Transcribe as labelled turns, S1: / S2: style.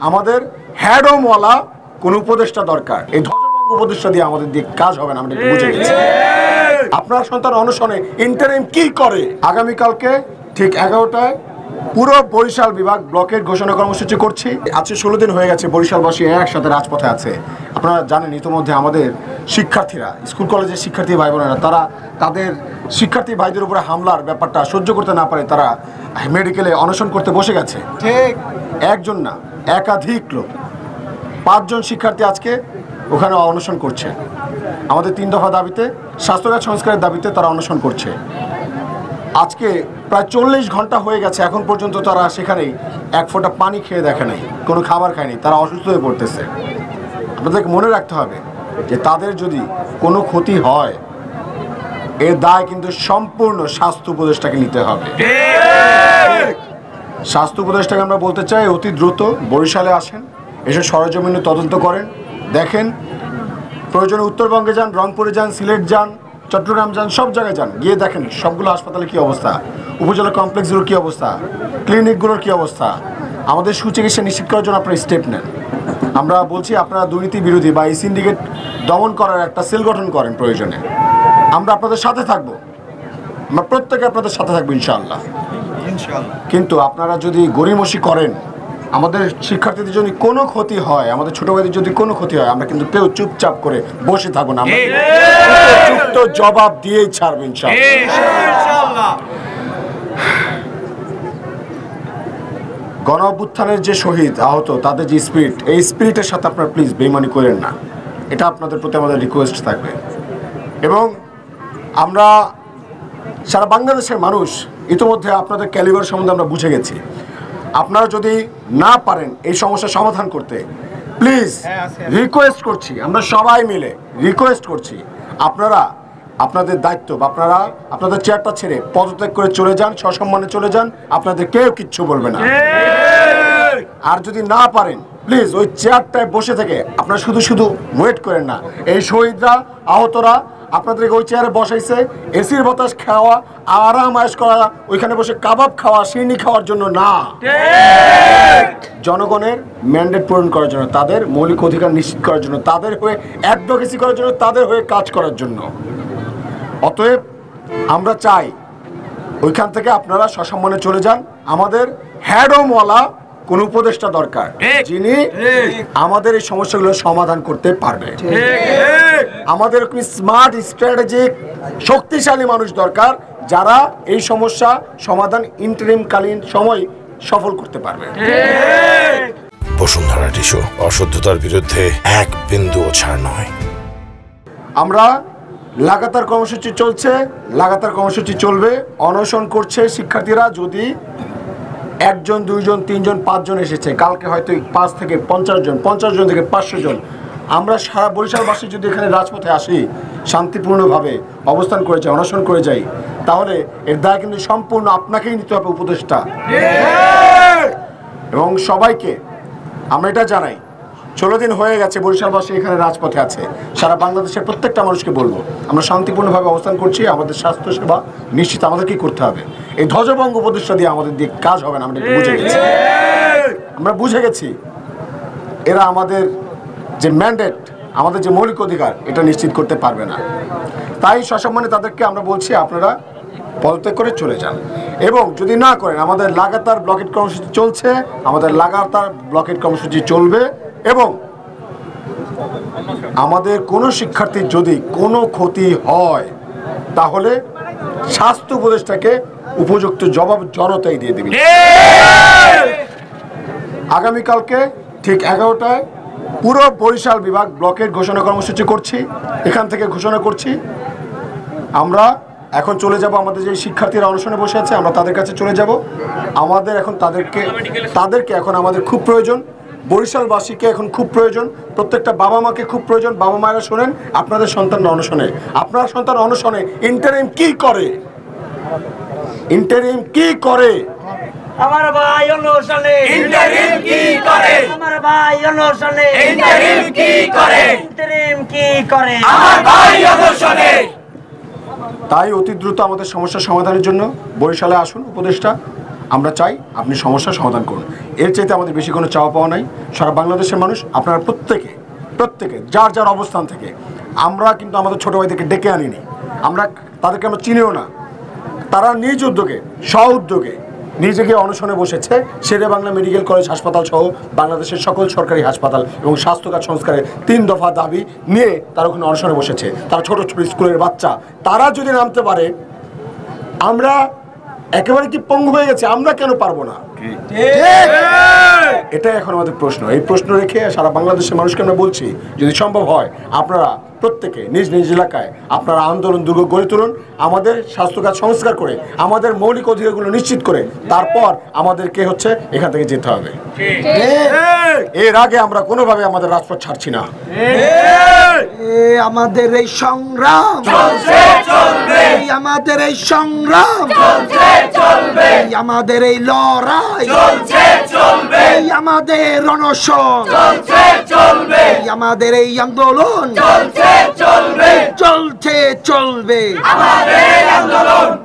S1: আমাদের হ্যাডমওয়ালা কোন উপদেষ্টা দরকার। এই ধ্বজভঙ্গ উপদেষ্টা দিয়ে আমাদের দিয়ে কাজ হবে না, আমরা বুঝে গেছি। আপনার সন্তান অনশনে ইন্টারিম কি করে? আগামীকালকে ঠিক 11টায় পুরো বরিশাল বিভাগ ব্লকের ঘোষণা কর্মসূচি করছি। আজকে 16 দিন হয়ে গেছে বরিশালবাসী একসাথে রাজপথে আছে। আপনারা জানেন ইতিমধ্যে আমাদের শিক্ষার্থীরা, স্কুল কলেজের শিক্ষার্থী ভাই বোনেরা, তারা তাদের শিক্ষার্থী ভাইদের উপরে হামলার ব্যাপারটা সহ্য করতে না পারে তারা মেডিকেলে অনশন করতে বসে গেছে। ঠিক একজন না, একাধিক লোক, 5 জন শিক্ষার্থী আজকে ওখানে অনশন করছে। আমাদের 3 দফা দাবিতে, স্বাস্থ্যখাত সংস্কারের দাবিতে তারা অনশন করছে। আজকে প্রায় 40 ঘন্টা হয়ে গেছে, এখন পর্যন্ত তারা সেখানেই এক ফোঁটা পানি খেয়ে দেখে নাই, কোনো খাবার খায়নি, তারা অসুস্থ হয়ে পড়তেছে। আপনাদেরকে মনে রাখতে হবে যে তাদের যদি কোনো ক্ষতি হয় এর দায় কিন্তু সম্পূর্ণ স্বাস্থ্য উপদেষ্টাকে নিতে হবে। স্বাস্থ্য উপদেষ্টাকে আমরা বলতে চাই অতি দ্রুত বরিশালে আসেন, এসে সরেজমিনে তদন্ত করেন, দেখেন, প্রয়োজনে উত্তরবঙ্গে যান, রংপুরে যান, সিলেট যান, চট্টগ্রাম যান, সব জায়গায় যান, গিয়ে দেখেন সবগুলো হাসপাতালে কী অবস্থা, উপজেলা কমপ্লেক্সগুলোর কী অবস্থা, ক্লিনিকগুলোর কী অবস্থা। আমাদের সুচিকিৎসা নিশ্চিত করার জন্য আপনারা স্টেপ নেন। আমরা বলছি আপনারা দুর্নীতি বিরোধী বা এই সিন্ডিকেট দমন করার একটা সেল গঠন করেন প্রয়োজনে। আমরা আপনাদের সাথে থাকবো, আমরা প্রত্যেকে আপনাদের সাথে থাকবো ইনশাআল্লাহ। কিন্তু আপনারা যদি গড়িমসি করেন, আমাদের শিক্ষার্থীদের যদি কোনো ক্ষতি হয়, আমাদের ছোট ভাইদের যদি কোনো ক্ষতি হয়, আমরা কিন্তু কেউ চুপচাপ করে বসে থাকবো না, আমরা চুপ জবাব দিয়েই ছাড়বো ইনশাআল্লাহ। গণ অভ্যুত্থানের যে শহীদ আহত, তাদের যে স্পিরিট, এই স্পিরিটের সাথে আপনারা প্লিজ বেইমানি করেন না, এটা আপনাদের প্রতি আমাদের রিকোয়েস্ট থাকবে। এবং আমরা সারা বাংলাদেশের মানুষ ইতিমধ্যে আপনাদের ক্যালিবার সম্বন্ধে আমরা বুঝে গেছি। আপনারা যদি না পারেন এই সমস্যার সমাধান করতে, প্লিজ রিকোয়েস্ট করছি, আমরা সবাই মিলে রিকোয়েস্ট করছি, আপনারা আপনাদের দায়িত্ব, আপনারা আপনাদের চেয়ারটা ছেড়ে পদত্যাগ করে চলে যান, সসম্মানে চলে যান, আপনাদের কেউ কিচ্ছু বলবে না। আর যদি না পারেন প্লিজ ওই চেয়ারটায় বসে থেকে আপনারা শুধু শুধু ওয়েট করেন না। এই শহীদরা, আহতরা আপনাদেরকে ওই চেয়ারে বসাইছে এসির বাতাস খাওয়া, আরাম আয়েশ করা, ওইখানে বসে কাবাব খাওয়া, সিন্নি খাওয়ার জন্য না, জনগণের ম্যান্ডেট পূরণ করার জন্য, তাদের মৌলিক অধিকার নিশ্চিত করার জন্য, তাদের হয়ে অ্যাডভোকেসি করার জন্য, তাদের হয়ে কাজ করার জন্য। অতএব আমরা চাই ওইখান থেকে আপনারা সসম্মানে চলে যান। আমাদের হ্যাডমওয়ালা কোন উপদেষ্টা দরকার, যিনি আমাদের এই সমস্যাগুলো সমাধান করতে পারবে। আমাদের স্মার্ট, স্ট্র্যাটেজিক, শক্তিশালী মানুষ দরকার, যারা এই সমস্যা সমাধান ইন্টারিমকালীন সময় সফল করতে পারবে।
S2: বসুন্ধরা টিস্যু, অশুদ্ধতার বিরুদ্ধে এক বিন্দুও ছাড় নয়।
S1: আমরা লাগাতার কর্মসূচি চলছে, লাগাতার কর্মসূচি চলবে। অনশন করছে শিক্ষার্থীরা। যদি 1 জন, 2 জন, 3 জন, 5 জন এসেছে, কালকে হয়তো 5 থেকে 50 জন, 50 জন থেকে 500 জন, আমরা সারা বরিশালবাসী যদি এখানে রাজপথে আসি, শান্তিপূর্ণভাবে অবস্থান করে যাই, অনশন করে যাই, তাহলে এর দায় কিন্তু সম্পূর্ণ আপনাকেই নিতে হবে, উপদেষ্টা। এবং সবাইকে আমরা এটা জানাই, 16 দিন হয়ে গেছে বরিশালবাসী এখানে রাজপথে আছে। সারা বাংলাদেশের প্রত্যেকটা মানুষকে বলবো, আমরা শান্তিপূর্ণভাবে অবস্থান করছি। আমাদের স্বাস্থ্যসেবা নিশ্চিত আমাদেরকেই করতে হবে। এই ধ্বজভঙ্গ উপদেষ্টা দিয়ে আমাদের দিয়ে কাজ হবে না, আমরা বুঝে গেছি। আমরা বুঝে গেছি এরা আমাদের যে ম্যান্ডেট, আমাদের যে মৌলিক অধিকার, এটা নিশ্চিত করতে পারবে না। তাই সসম্মানে তাদেরকে আমরা বলছি, আপনারা পদত্যাগ করে চলে যান। এবং যদি না করেন, আমাদের লাগাতার ব্লকেট কর্মসূচি চলছে, আমাদের লাগাতার ব্লকেট কর্মসূচি চলবে। এবং আমাদের কোনো শিক্ষার্থীর যদি কোনো ক্ষতি হয়, তাহলে স্বাস্থ্য উপদেষ্টাকে উপযুক্ত জবাব জনতাই দিয়ে দেবে। আগামীকালকে ঠিক 11টায় পুরো বরিশাল বিভাগ ব্লকের ঘোষণা কর্মসূচি করছি, এখান থেকে ঘোষণা করছি। আমরা এখন চলে যাব, আমাদের যে শিক্ষার্থীরা অনশনে বসে আছে, আমরা তাদের কাছে চলে যাব। আমাদের এখন তাদেরকে এখন আমাদের খুব প্রয়োজন। বরিশালবাসীকে এখন খুব প্রয়োজন, প্রত্যেকটা বাবা মাকে খুব প্রয়োজন। বাবা মায়েরা শোনেন, আপনাদের সন্তান অনশনে, আপনার সন্তান অনশনে ইন্টারিম কি করে? ইন্টারিম কি করে?
S3: আমার ভাই অনশনে ইন্টারিম কি করে? আমার ভাই অনশনে ইন্টারিম কি করে? ইন্টারিম কি করে? আমার ভাই অনশনে।
S1: তাই অতি দ্রুত আমাদের সমস্যা সমাধানের জন্য বরিশালে আসুন উপদেষ্টা। আমরা চাই আপনি সমস্যার সমাধান করুন। এর চাইতে আমাদের বেশি কোনো চাওয়া পাওয়া নাই। সারা বাংলাদেশের মানুষ আপনারা প্রত্যেকে যার যার অবস্থান থেকে, আমরা কিন্তু আমাদের ছোটো ভাইদেরকে ডেকে আনিনি, তাদেরকে আমরা চিনিও না। তারা নিজ উদ্যোগে উদ্যোগে নিজেকে অনশনে বসেছে শেরে বাংলা মেডিকেল কলেজ হাসপাতাল সহ বাংলাদেশের সকল সরকারি হাসপাতাল এবং স্বাস্থ্যখাত সংস্কারের 3 দফা দাবি নিয়ে তারা ওখানে অনশনে বসেছে। তারা ছোট ছোট স্কুলের বাচ্চা, তারা যদি নামতে পারে, আমরা একেবারে কি পঙ্গু হয়ে গেছে, আমরা কেন পারবো না? এটাই এখন আমাদের প্রশ্ন। এই প্রশ্ন রেখে সারা বাংলাদেশের মানুষকে আমরা বলছি, যদি সম্ভব হয় আপনারা প্রত্যেকে নিজ নিজ এলাকায় আপনারা আন্দোলন দুর্গ গড়ে তুলুন, আমাদের স্বাস্থ্যখাত সংস্কার করে আমাদের মৌলিক অধিকারগুলো নিশ্চিত করে তারপর আমাদেরকে এখান থেকে যেতে হবে। এর আগে আমরা কোনোভাবে আমাদের রাজপথ ছাড়ছি না।
S4: আমাদের এই সংগ্রাম আমাদের এই সংগ্রাম আমাদের এই লড়াই আমাদের অনশন আমাদের এই আন্দোলন চলছে চলবে।